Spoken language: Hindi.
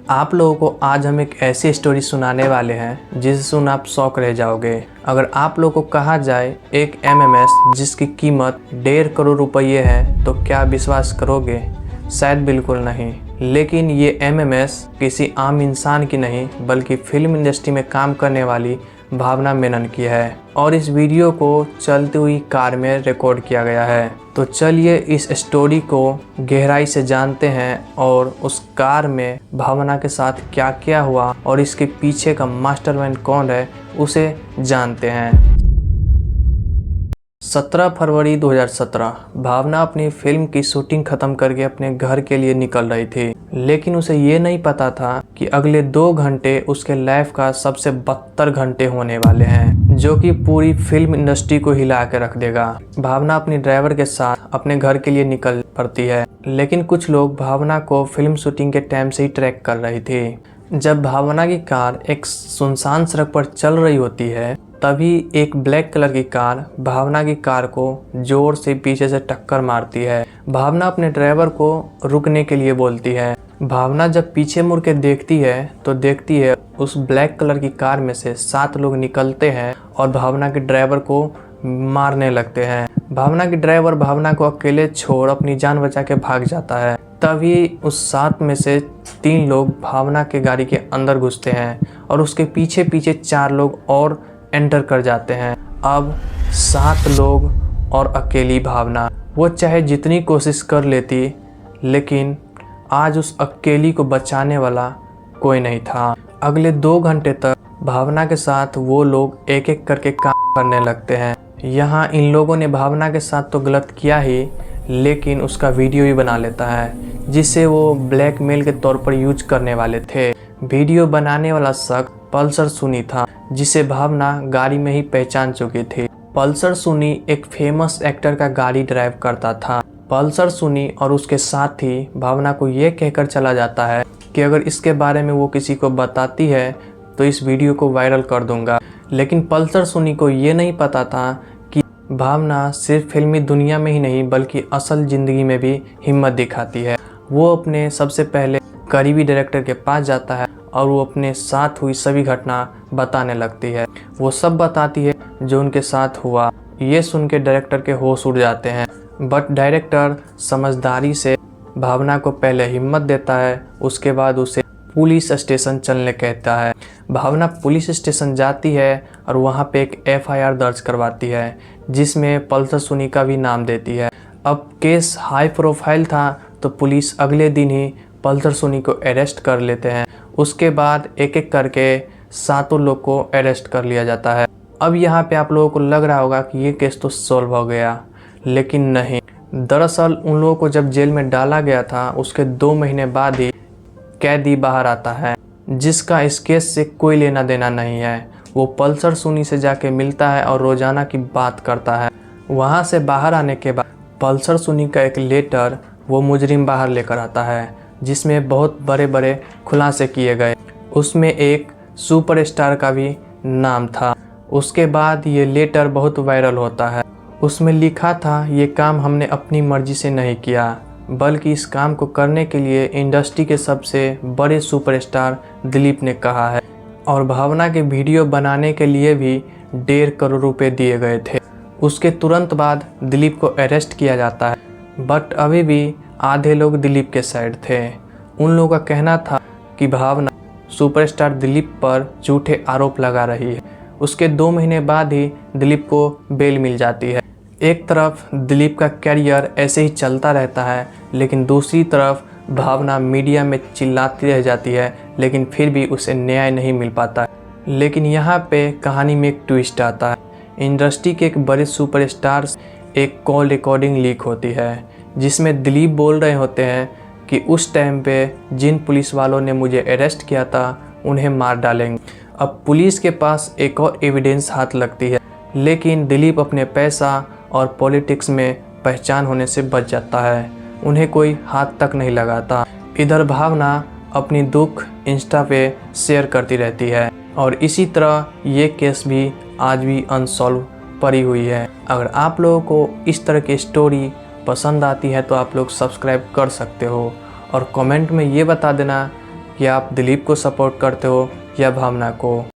आप लोगों को आज हम एक ऐसी स्टोरी सुनाने वाले हैं जिसे सुन आप शौक रह जाओगे। अगर आप लोगों को कहा जाए एक एमएमएस जिसकी कीमत 1.5 करोड़ रुपये है तो क्या विश्वास करोगे? शायद बिल्कुल नहीं। लेकिन ये एमएमएस किसी आम इंसान की नहीं बल्कि फिल्म इंडस्ट्री में काम करने वाली भावना मेनन की है और इस वीडियो को चलती हुई कार में रिकॉर्ड किया गया है। तो चलिए इस स्टोरी को गहराई से जानते हैं और उस कार में भावना के साथ क्या क्या हुआ और इसके पीछे का मास्टरमाइंड कौन है उसे जानते हैं। 17 फरवरी 2017 भावना अपनी फिल्म की शूटिंग खत्म करके अपने घर के लिए निकल रही थी, लेकिन उसे ये नहीं पता था कि अगले 2 घंटे उसके लाइफ का सबसे बदतर घंटे होने वाले हैं, जो कि पूरी फिल्म इंडस्ट्री को हिला के रख देगा। भावना अपनी ड्राइवर के साथ अपने घर के लिए निकल पड़ती है, लेकिन कुछ लोग भावना को फिल्म शूटिंग के टाइम से ही ट्रैक कर रही थी। जब भावना की कार एक सुनसान सड़क पर चल रही होती है तभी एक ब्लैक कलर की कार भावना की कार को जोर से पीछे से टक्कर मारती है। भावना अपने ड्राइवर को रुकने के लिए बोलती है। भावना जब पीछे मुड़ के देखती है तो देखती है उस ब्लैक कलर की कार में से 7 लोग निकलते हैं और भावना के ड्राइवर को मारने लगते हैं। भावना की ड्राइवर भावना को अकेले छोड़ अपनी जान बचा के भाग जाता है। तभी उस 7 में से 3 लोग भावना के गाड़ी के अंदर घुसते हैं और उसके पीछे पीछे 4 लोग और एंटर कर जाते हैं। अब 7 लोग और अकेली भावना। वो चाहे जितनी कोशिश कर लेती लेकिन आज उस अकेली को बचाने वाला कोई नहीं था। अगले 2 घंटे तक भावना के साथ वो लोग एक एक करके काम करने लगते हैं। यहाँ इन लोगों ने भावना के साथ तो गलत किया ही, लेकिन उसका वीडियो भी बना लेता है जिसे वो ब्लैकमेल के तौर पर यूज करने वाले थे। वीडियो बनाने वाला शख्स पल्सर सुनी था जिसे भावना गाड़ी में ही पहचान चुकी थी। पल्सर सुनी एक फेमस एक्टर का गाड़ी ड्राइव करता था। पल्सर सुनी और उसके साथी भावना को ये कहकर चला जाता है कि अगर इसके बारे में वो किसी को बताती है तो इस वीडियो को वायरल कर दूंगा। लेकिन पल्सर सुनी को ये नहीं पता था कि भावना सिर्फ फिल्मी दुनिया में ही नहीं बल्कि असल ज़िंदगी में भी हिम्मत दिखाती है। वो अपने सबसे पहले करीबी डायरेक्टर के पास जाता है और वो अपने साथ हुई सभी घटना बताने लगती है। वो सब बताती है जो उनके साथ हुआ। ये सुन के डायरेक्टर के होश उड़ जाते हैं, बट डायरेक्टर समझदारी से भावना को पहले हिम्मत देता है, उसके बाद उसे पुलिस स्टेशन चलने कहता है। भावना पुलिस स्टेशन जाती है और वहाँ पे एक एफआईआर दर्ज करवाती है जिसमें पल्सर सुनी का भी नाम देती है। अब केस हाई प्रोफाइल था तो पुलिस अगले दिन ही पल्सर सुनी को अरेस्ट कर लेते हैं। उसके बाद एक एक करके 7 लोग को अरेस्ट कर लिया जाता है। अब यहाँ पे आप लोगों को लग रहा होगा कि ये केस तो सॉल्व हो गया, लेकिन नहीं। दरअसल उन लोगों को जब जेल में डाला गया था उसके 2 महीने बाद ही कैदी बाहर आता है जिसका इस केस से कोई लेना देना नहीं है। वो पल्सर सुनी से जाके मिलता है और रोजाना की बात करता है। वहाँ से बाहर आने के बाद पल्सर सुनी का एक लेटर वो मुजरिम बाहर लेकर आता है जिसमें बहुत बड़े बड़े खुलासे किए गए। उसमें एक सुपरस्टार का भी नाम था। उसके बाद ये लेटर बहुत वायरल होता है। उसमें लिखा था ये काम हमने अपनी मर्जी से नहीं किया बल्कि इस काम को करने के लिए इंडस्ट्री के सबसे बड़े सुपरस्टार दिलीप ने कहा है और भावना के वीडियो बनाने के लिए भी 1.5 करोड़ रुपए दिए गए थे। उसके तुरंत बाद दिलीप को अरेस्ट किया जाता है, बट अभी भी आधे लोग दिलीप के साइड थे। उन लोगों का कहना था कि भावना सुपरस्टार दिलीप पर झूठे आरोप लगा रही है। उसके 2 महीने बाद ही दिलीप को बेल मिल जाती है। एक तरफ दिलीप का कैरियर ऐसे ही चलता रहता है, लेकिन दूसरी तरफ भावना मीडिया में चिल्लाती रह जाती है, लेकिन फिर भी उसे न्याय नहीं मिल पाता है। लेकिन यहाँ पे कहानी में एक ट्विस्ट आता है। इंडस्ट्री के एक बड़े सुपरस्टार एक कॉल रिकॉर्डिंग लीक होती है जिसमें दिलीप बोल रहे होते हैं कि उस टाइम पे जिन पुलिस वालों ने मुझे अरेस्ट किया था उन्हें मार डालेंगे। अब पुलिस के पास एक और एविडेंस हाथ लगती है, लेकिन दिलीप अपने पैसा और पॉलिटिक्स में पहचान होने से बच जाता है। उन्हें कोई हाथ तक नहीं लगाता। इधर भावना अपनी दुख इंस्टा पे शेयर करती रहती है और इसी तरह ये केस भी आज भी अनसॉल्व पड़ी हुई है। अगर आप लोगों को इस तरह की स्टोरी पसंद आती है तो आप लोग सब्सक्राइब कर सकते हो और कमेंट में ये बता देना कि आप दिलीप को सपोर्ट करते हो या भावना को।